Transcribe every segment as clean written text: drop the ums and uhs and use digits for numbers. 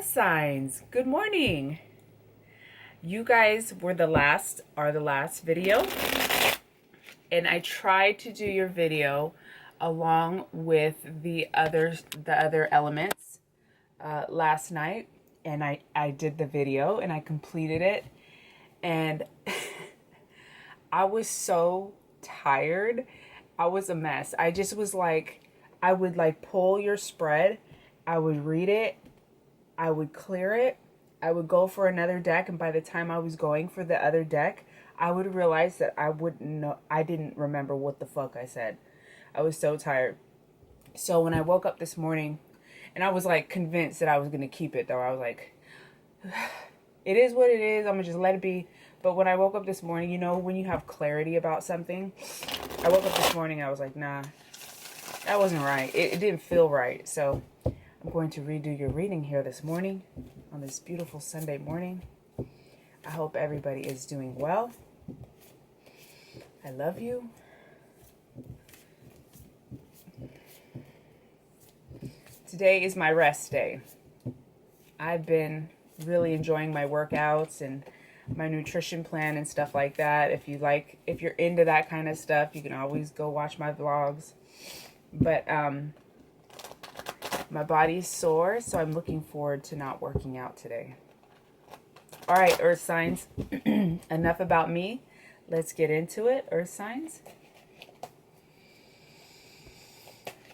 Signs, good morning. You guys are the last video, and I tried to do your video along with the other elements last night, and I did the video and I completed it, and I was so tired. I was a mess. I just was like, I would like pull your spread, I would read it, I would clear it, I would go for another deck, and by the time I was going for the other deck, I would realize that I didn't remember what the fuck I said. I was so tired. So when I woke up this morning, and I was like convinced that I was going to keep it though. I was like, it is what it is. I'm going to just let it be. But when I woke up this morning, you know, when you have clarity about something, I woke up this morning, I was like, nah, that wasn't right. It didn't feel right. So I'm going to redo your reading here this morning on this beautiful Sunday morning. I hope everybody is doing well. I love you. Today is my rest day. I've been really enjoying my workouts and my nutrition plan and stuff like that. If you're into that kind of stuff, you can always go watch my vlogs. But my body's sore, so I'm looking forward to not working out today. All right, Earth signs. Enough about me. Let's get into it. Earth signs.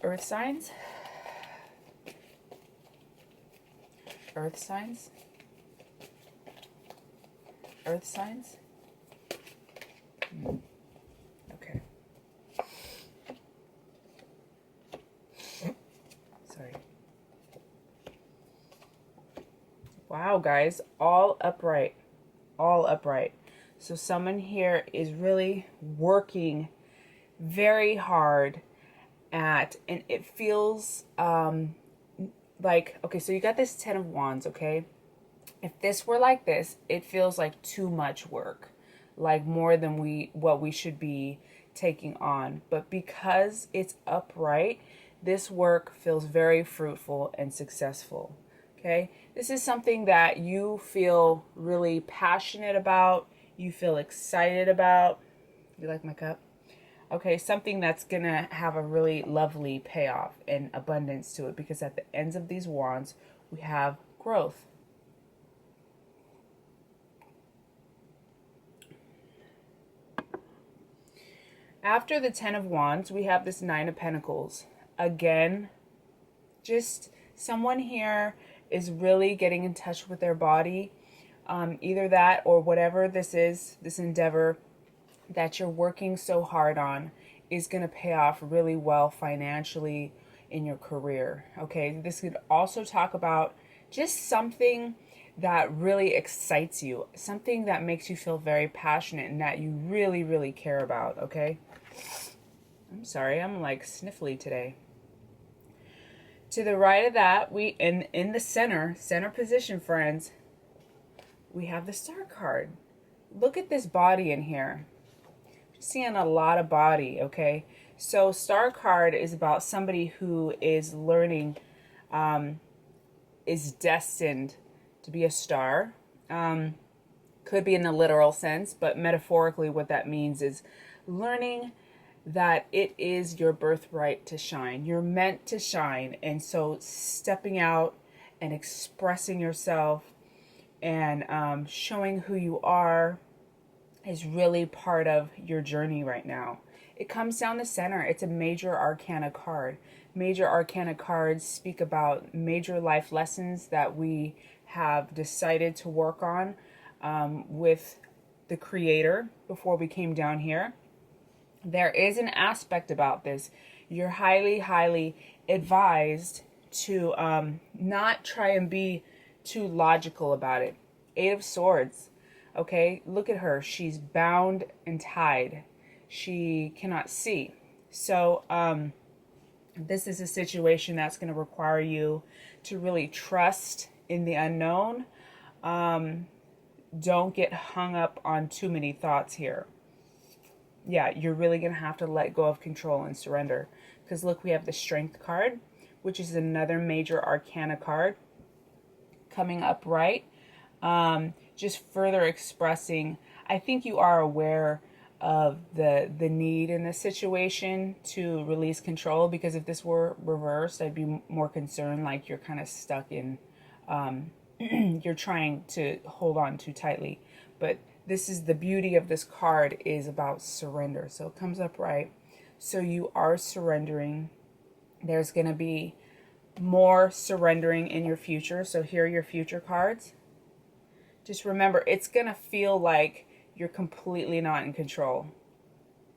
Earth signs. Earth signs. Earth signs. Okay. Sorry. Wow, guys, all upright. All upright. So someone here is really working very hard and it feels like, okay, so you got this 10 of Wands, okay? If this were like this, it feels like too much work, like more than what we should be taking on. But because it's upright, this work feels very fruitful and successful. Okay, this is something that you feel really passionate about, you feel excited about. You like my cup? Okay, something that's gonna have a really lovely payoff and abundance to it, because at the ends of these wands we have growth. After the 10 of Wands, we have this 9 of Pentacles. Again, just someone here is really getting in touch with their body. Either that or whatever this is, this endeavor that you're working so hard on is going to pay off really well financially in your career. Okay, this could also talk about just something that really excites you, something that makes you feel very passionate and that you really, really care about. Okay, I'm sorry, I'm like sniffly today. To the right of that, we in the center position, friends, we have the Star card. Look at this body in here. Seeing a lot of body. Okay, so Star card is about somebody who is learning, is destined to be a star. Could be in a literal sense, but metaphorically what that means is learning that it is your birthright to shine. You're meant to shine, and so stepping out and expressing yourself and showing who you are is really part of your journey right now. It comes down the center. It's a major arcana card. Major arcana cards speak about major life lessons that we have decided to work on with the Creator before we came down here. There is an aspect about this. You're highly, highly advised to not try and be too logical about it. 8 of Swords. Okay, look at her. She's bound and tied. She cannot see. So this is a situation that's going to require you to really trust in the unknown. Don't get hung up on too many thoughts here. Yeah, you're really going to have to let go of control and surrender. Because look, we have the Strength card, which is another major arcana card. coming upright. Just further expressing, I think you are aware of the need in this situation to release control, because if this were reversed, I'd be more concerned like you're kind of stuck in, you're trying to hold on too tightly. But this is the beauty of this card, is about surrender. So it comes up right. So you are surrendering. There's going to be more surrendering in your future. So here are your future cards. Just remember, it's going to feel like you're completely not in control.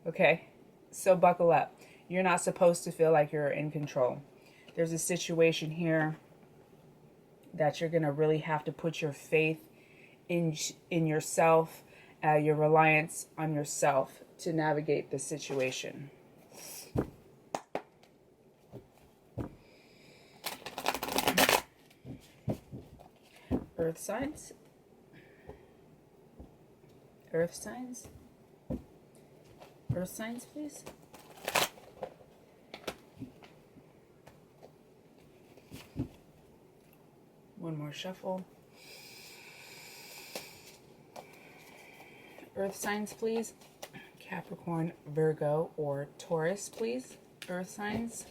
Okay? So buckle up. You're not supposed to feel like you're in control. There's a situation here that you're going to really have to put your faith in yourself, your reliance on yourself to navigate this situation. Earth signs. Earth signs. Earth signs, please. One more shuffle. Earth signs, please. Capricorn, Virgo, or Taurus, please. Earth signs.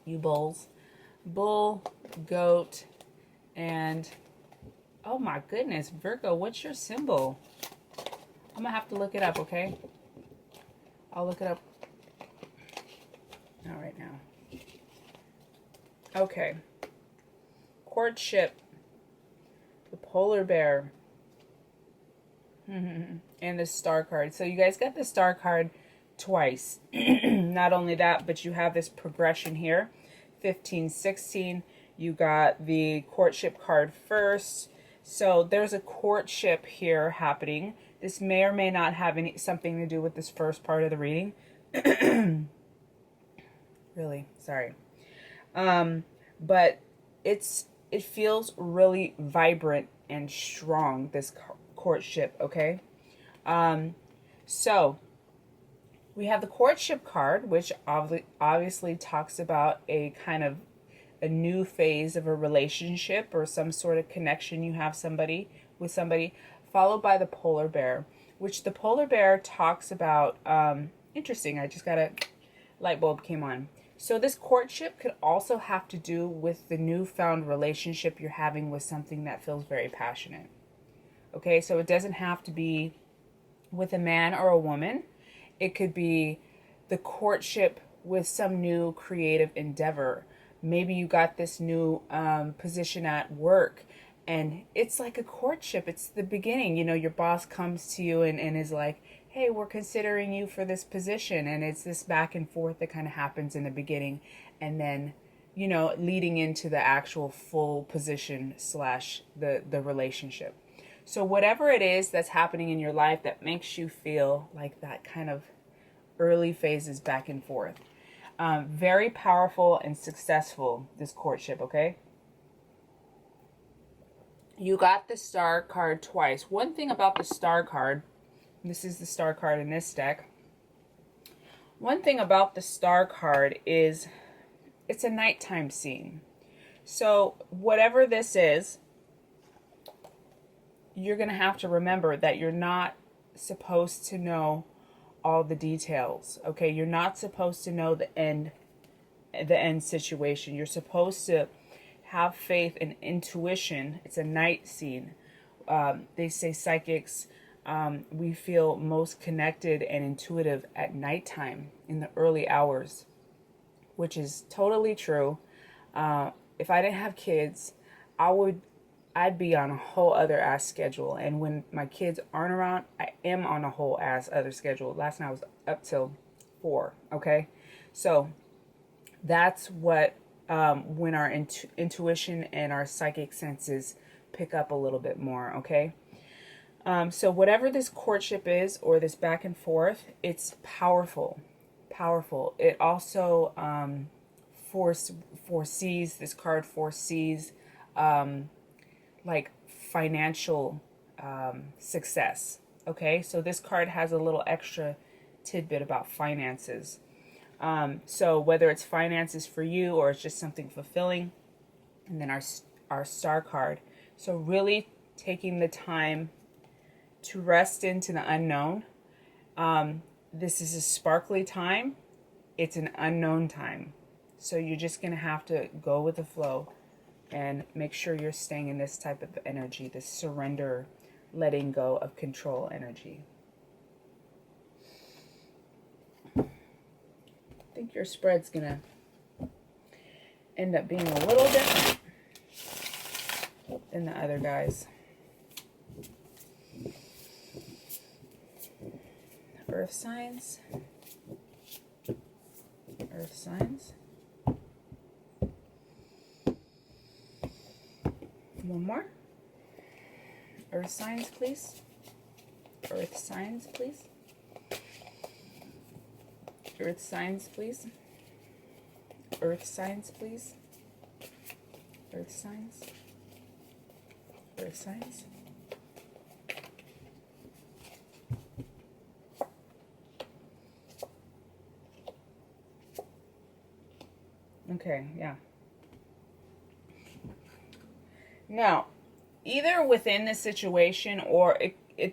You bulls. Bull, goat, and oh my goodness, Virgo, what's your symbol? I'm gonna have to look it up, okay? I'll look it up. Not right now. Okay. Courtship. The polar bear. And the star card. So you guys got the star card twice. Not only that, but you have this progression here. 15, 16. You got the courtship card first. So there's a courtship here happening. This may or may not have something to do with this first part of the reading. Really, sorry. But it feels really vibrant and strong, this courtship, okay? So we have the courtship card, which obviously talks about a kind of a new phase of a relationship or some sort of connection you have with somebody, followed by the polar bear, which the polar bear talks about, interesting, I just got a light bulb came on. So this courtship could also have to do with the newfound relationship you're having with something that feels very passionate. Okay, so it doesn't have to be with a man or a woman. It could be the courtship with some new creative endeavor. Maybe you got this new position at work, and it's like a courtship. It's the beginning. You know, your boss comes to you and is like, hey, we're considering you for this position. And it's this back and forth that kind of happens in the beginning. And then, you know, leading into the actual full position / the relationship. So whatever it is that's happening in your life that makes you feel like that kind of early phases back and forth. Very powerful and successful, this courtship, okay? You got the star card twice. One thing about the star card, this is the star card in this deck. One thing about the star card is it's a nighttime scene. So whatever this is, you're going to have to remember that you're not supposed to know all the details, okay? You're not supposed to know the end situation. You're supposed to have faith and intuition. It's a night scene. They say psychics, we feel most connected and intuitive at nighttime in the early hours, which is totally true. If I didn't have kids, I'd be on a whole other ass schedule. And when my kids aren't around, I am on a whole ass other schedule. Last night I was up till 4, okay? So that's what, when our intuition and our psychic senses pick up a little bit more, okay? So whatever this courtship is, or this back and forth, it's powerful. It also foresees, this card foresees like financial success. Okay, so this card has a little extra tidbit about finances. So whether it's finances for you or it's just something fulfilling. And then our star card So really taking the time to rest into the unknown. This is a sparkly time. It's an unknown time. So you're just going to have to go with the flow and make sure you're staying in this type of energy, this surrender, letting go of control energy. I think your spread's going to end up being a little different than the other guys. Earth signs. Earth signs. One more. Earth signs, please. Earth signs, please. Earth signs, please. Earth signs, please. Earth signs. Earth signs. Okay, yeah. Now, either within the situation or there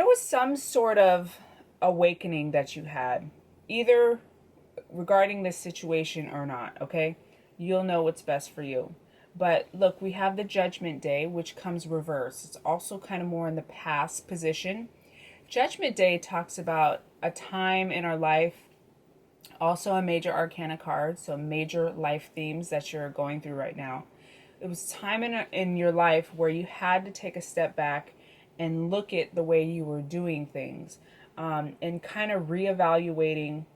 was some sort of awakening that you had, either regarding this situation or not, okay? You'll know what's best for you. But look, we have the Judgment Day, which comes reverse. It's also kind of more in the past position. Judgment Day talks about a time in our life, also a major arcana card, so major life themes that you're going through right now. It was time in your life where you had to take a step back and look at the way you were doing things, and kind of reevaluating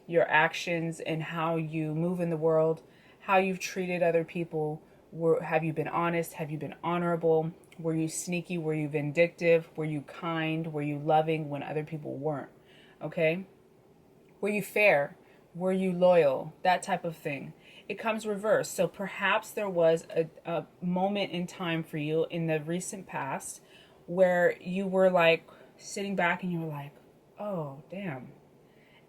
your actions and how you move in the world, how you've treated other people. Have you been honest? Have you been honorable? Were you sneaky? Were you vindictive? Were you kind? Were you loving when other people weren't? Okay? Were you fair? Were you loyal? That type of thing. It comes reversed. So perhaps there was a moment in time for you in the recent past where you were like sitting back and you were like, oh, damn.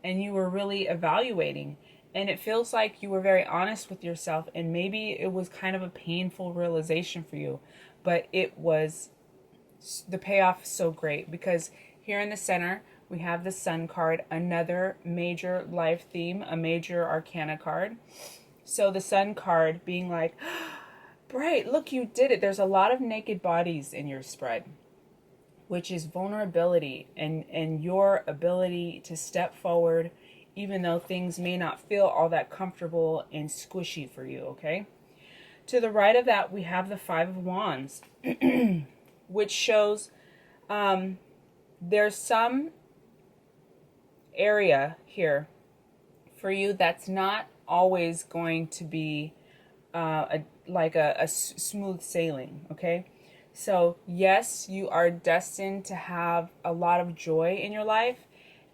And you were really evaluating. And it feels like you were very honest with yourself. And maybe it was kind of a painful realization for you. But it was, the payoff is so great. Because here in the center, we have the Sun card, another major life theme, a major arcana card. So the Sun card being like, bright, look, you did it. There's a lot of naked bodies in your spread, which is vulnerability and your ability to step forward, even though things may not feel all that comfortable and squishy for you, okay? To the right of that, we have the Five of Wands, which shows there's some area here for you that's not always going to be like a smooth sailing, okay? So yes, you are destined to have a lot of joy in your life,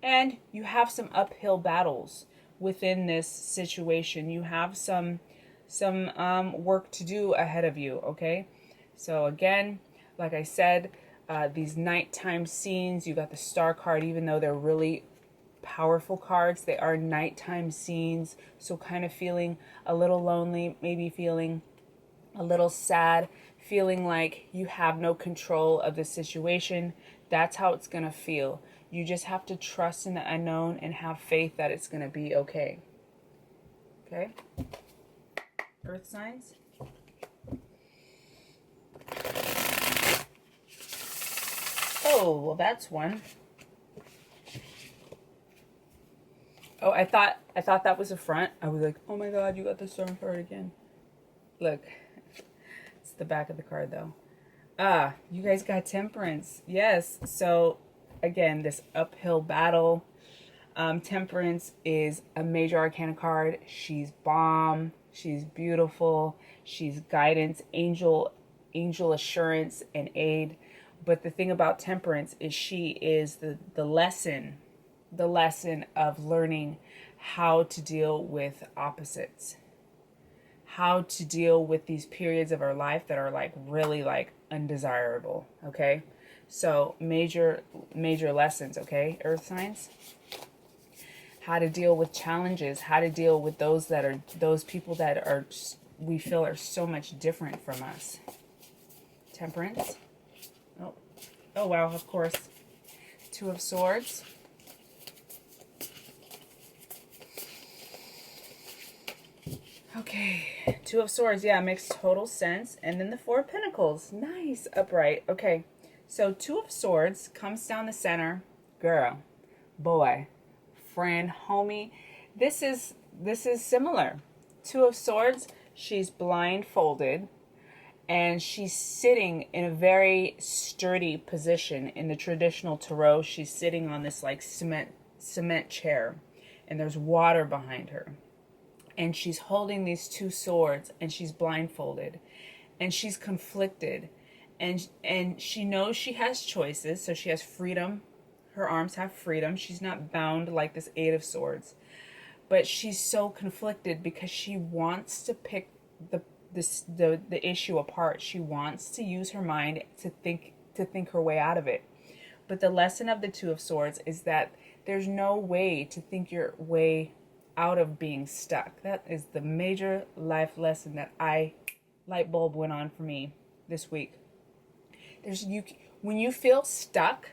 and you have some uphill battles within this situation. You have some work to do ahead of you, okay? So again, like I said, these nighttime scenes, you got the Star card, even though they're really powerful cards, they are nighttime scenes. So kind of feeling a little lonely, maybe feeling a little sad, feeling like you have no control of the situation. That's how it's going to feel. You just have to trust in the unknown and have faith that it's going to be okay. Okay? Earth signs. Oh, well, that's one. Oh, I thought that was a front. I was like, oh my God, you got the Storm card again. Look, it's the back of the card though. You guys got Temperance. Yes. So again, this uphill battle. Temperance is a major arcana card. She's bomb. She's beautiful. She's guidance, angel assurance and aid. But the thing about Temperance is she is the lesson of learning how to deal with opposites, how to deal with these periods of our life that are like really like undesirable. Okay, so major lessons. Okay, earth signs. how to deal with challenges, how to deal with those people that are, we feel are so much different from us. Temperance. Oh, oh wow, of course. Two of Swords. Okay, Two of Swords, yeah, makes total sense. And then the Four of Pentacles, nice, upright. Okay, so Two of Swords comes down the center. Girl, boy, friend, homie. This is similar. Two of Swords, she's blindfolded and she's sitting in a very sturdy position. In the traditional tarot, she's sitting on this like cement chair, and there's water behind her. And she's holding these two swords, and she's blindfolded, and she's conflicted, and she knows she has choices, so she has freedom. Her arms have freedom. She's not bound like this Eight of Swords, but she's so conflicted because she wants to pick the issue apart. She wants to use her mind to think her way out of it. But the lesson of the Two of Swords is that there's no way to think your way out of being stuck. That is the major life lesson that light bulb went on for me this week. When you feel stuck,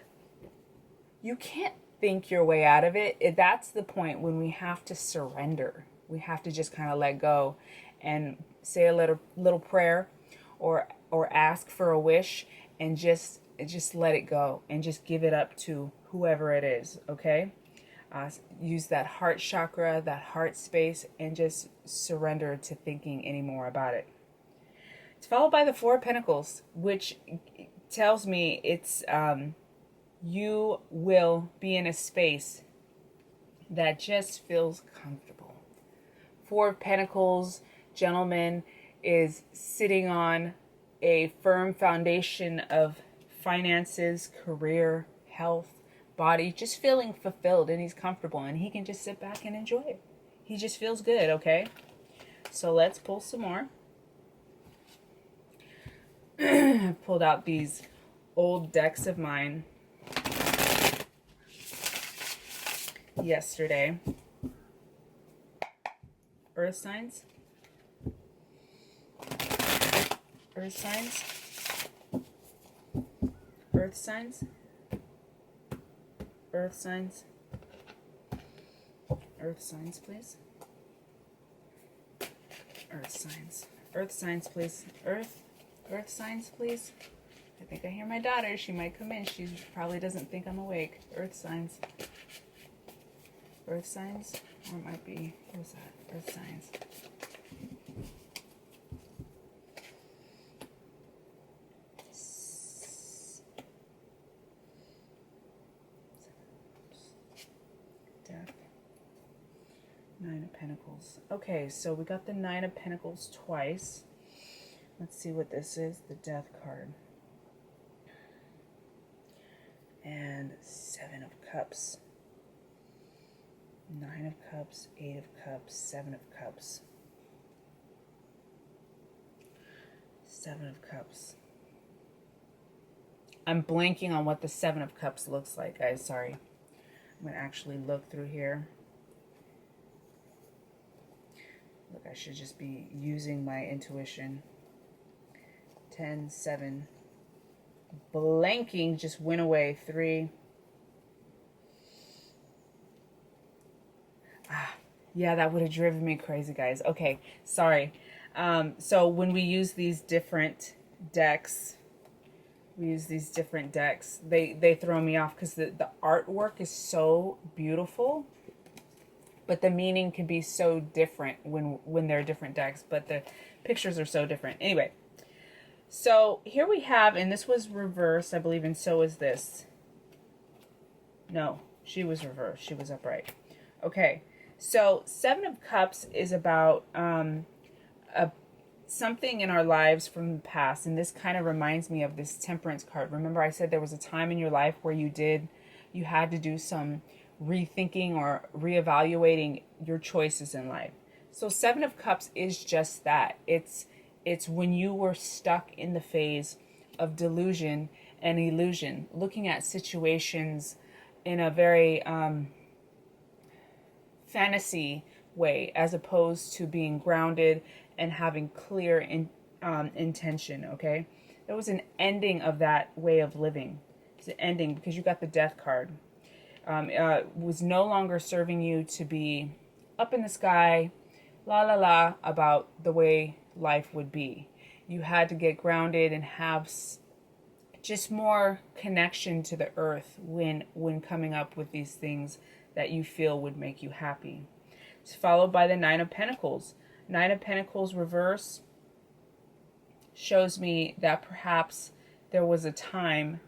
you can't think your way out of it. That's the point when we have to surrender. We have to just kind of let go and say a little prayer, or ask for a wish, and just let it go and just give it up to whoever it is. Okay. Use that heart chakra, that heart space, and just surrender to thinking anymore about it. It's followed by the Four of Pentacles, which tells me it's you will be in a space that just feels comfortable. Four of Pentacles, gentlemen, is sitting on a firm foundation of finances, career, health, body, just feeling fulfilled, and he's comfortable, and he can just sit back and enjoy it. He just feels good. Okay, so let's pull some more. I've pulled out these old decks of mine yesterday. Earth signs. Earth signs. Earth signs. Earth signs. Earth signs, please. Earth signs. Earth signs, please. Earth signs, please. I think I hear my daughter. She might come in. She probably doesn't think I'm awake. Earth signs. Earth signs. Or it might be, what was that? Earth signs. Nine of Pentacles. Okay, so we got the Nine of Pentacles twice. Let's see what this is. The Death card. And Seven of Cups. Nine of Cups, Eight of Cups, Seven of Cups. Seven of Cups. I'm blanking on what the Seven of Cups looks like, guys. Sorry. I'm going to actually look through here. Look, I should just be using my intuition. 10, 7. Blanking just went away. 3. Yeah, that would have driven me crazy, guys. Okay, sorry. So when we use these different decks, they throw me off because the artwork is so beautiful, but the meaning can be so different when they're different decks, but the pictures are so different. Anyway, so here we have, and this was reversed, I believe, and so is this. No, she was reversed. She was upright. Okay, so Seven of Cups is about something in our lives from the past, and this kind of reminds me of this Temperance card. Remember I said there was a time in your life where you had to do some rethinking or reevaluating your choices in life. So Seven of Cups is just that. It's when you were stuck in the phase of delusion and illusion, looking at situations in a very fantasy way, as opposed to being grounded and having clear intention. Okay, there was an ending of that way of living. It's an ending because you got the death card. Was no longer serving you to be up in the sky, la la la, about the way life would be. You had to get grounded and have just more connection to the earth when coming up with these things that you feel would make you happy. It's followed by the Nine of Pentacles. Nine of Pentacles reverse shows me that perhaps there was a time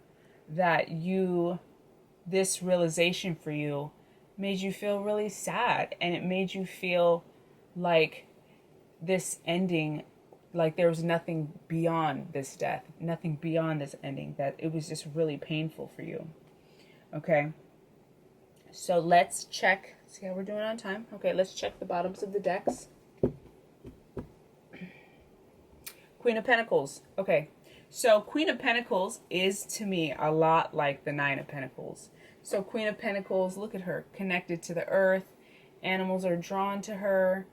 that this realization for you made you feel really sad, and it made you feel like this ending, like there was nothing beyond this death, nothing beyond this ending, that it was just really painful for you. Okay, so let's check, see how we're doing on time. Okay, let's check the bottoms of the decks. Queen of Pentacles. Okay, so Queen of Pentacles is to me a lot like the Nine of Pentacles. So Queen of Pentacles, look at her, connected to the earth. Animals are drawn to her.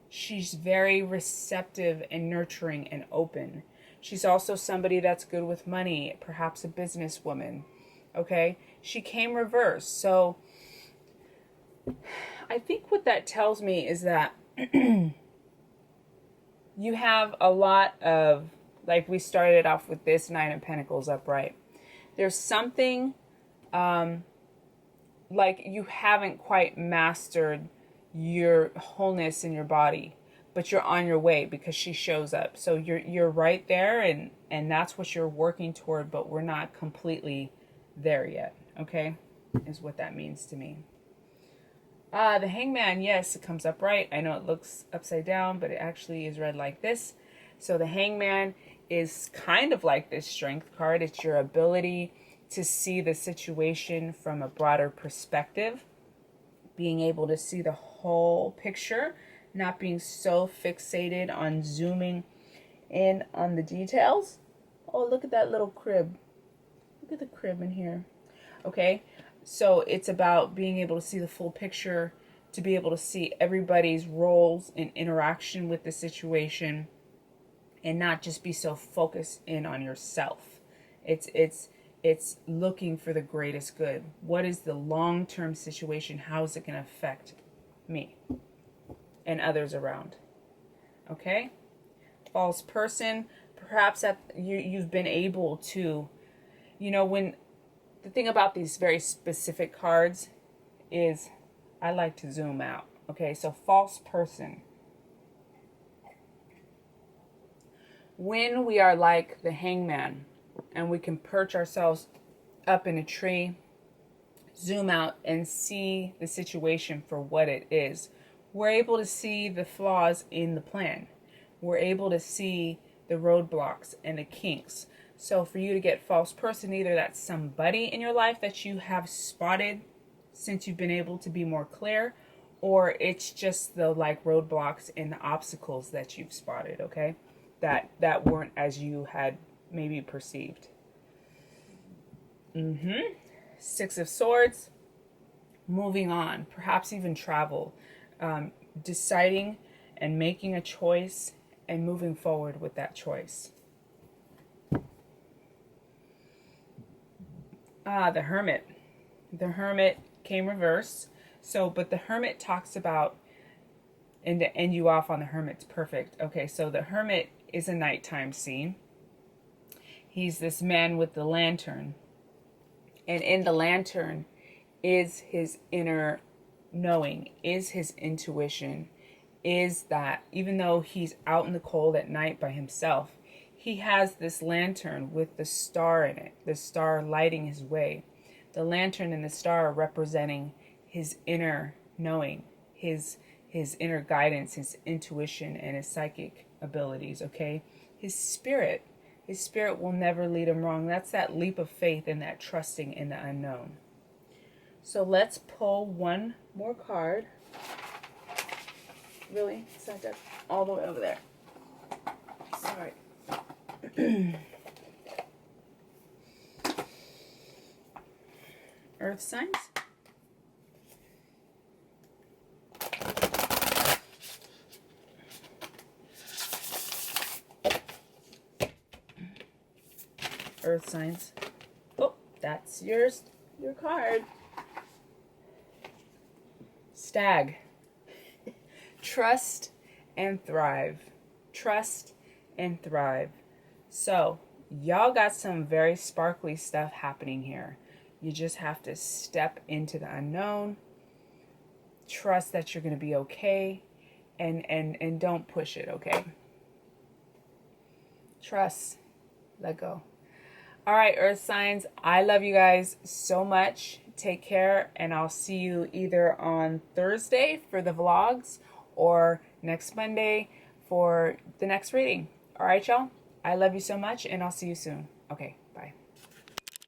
She's very receptive and nurturing and open. She's also somebody that's good with money, perhaps a businesswoman. Okay, she came reversed. So I think what that tells me is that you have a lot of, like we started off with this Nine of Pentacles upright. There's something like you haven't quite mastered your wholeness in your body, but you're on your way because she shows up. So you're right there, and that's what you're working toward, but we're not completely there yet. Okay, is what that means to me. The Hangman, yes, it comes upright. I know it looks upside down, but it actually is read like this. So the Hangman is kind of like this Strength card. It's your ability to see the situation from a broader perspective, being able to see the whole picture, not being so fixated on zooming in on the details. Oh, look at that little crib. Look at the crib in here. Okay, so it's about being able to see the full picture, to be able to see everybody's roles and interaction with the situation, and not just be so focused in on yourself. It's looking for the greatest good. What is the long-term situation? How is it going to affect me and others around? Okay? False person. Perhaps that you've been able to, when the thing about these very specific cards is I like to zoom out. Okay, so false person. When we are like the Hangman, and we can perch ourselves up in a tree, zoom out and see the situation for what it is, we're able to see the flaws in the plan. We're able to see the roadblocks and the kinks. So for you to get false person, either that's somebody in your life that you have spotted since you've been able to be more clear, or it's just the like roadblocks and the obstacles that you've spotted, okay? That weren't as you had maybe perceived. Six of Swords, moving on, perhaps even travel, deciding and making a choice and moving forward with that choice. The Hermit. The Hermit came reversed. So, but the Hermit talks about, and to end you off on the Hermit's perfect. Okay, so the Hermit is a nighttime scene. He's this man with the lantern. And in the lantern is his inner knowing, is his intuition, is that even though he's out in the cold at night by himself, he has this lantern with the star in it, the star lighting his way. The lantern and the star are representing his inner knowing, his inner guidance, his intuition, and his psychic abilities, okay? His spirit will never lead him wrong. That's that leap of faith and that trusting in the unknown. So let's pull one more card. Really? It's not that all the way over there. Sorry. Earth signs. Earth signs. Oh, that's your card. Stag. Trust and thrive. Trust and thrive. So, y'all got some very sparkly stuff happening here. You just have to step into the unknown. Trust that you're going to be okay. And don't push it, okay? Trust. Let go. All right, Earth signs. I love you guys so much. Take care, and I'll see you either on Thursday for the vlogs or next Monday for the next reading. All right, y'all? I love you so much, and I'll see you soon. Okay.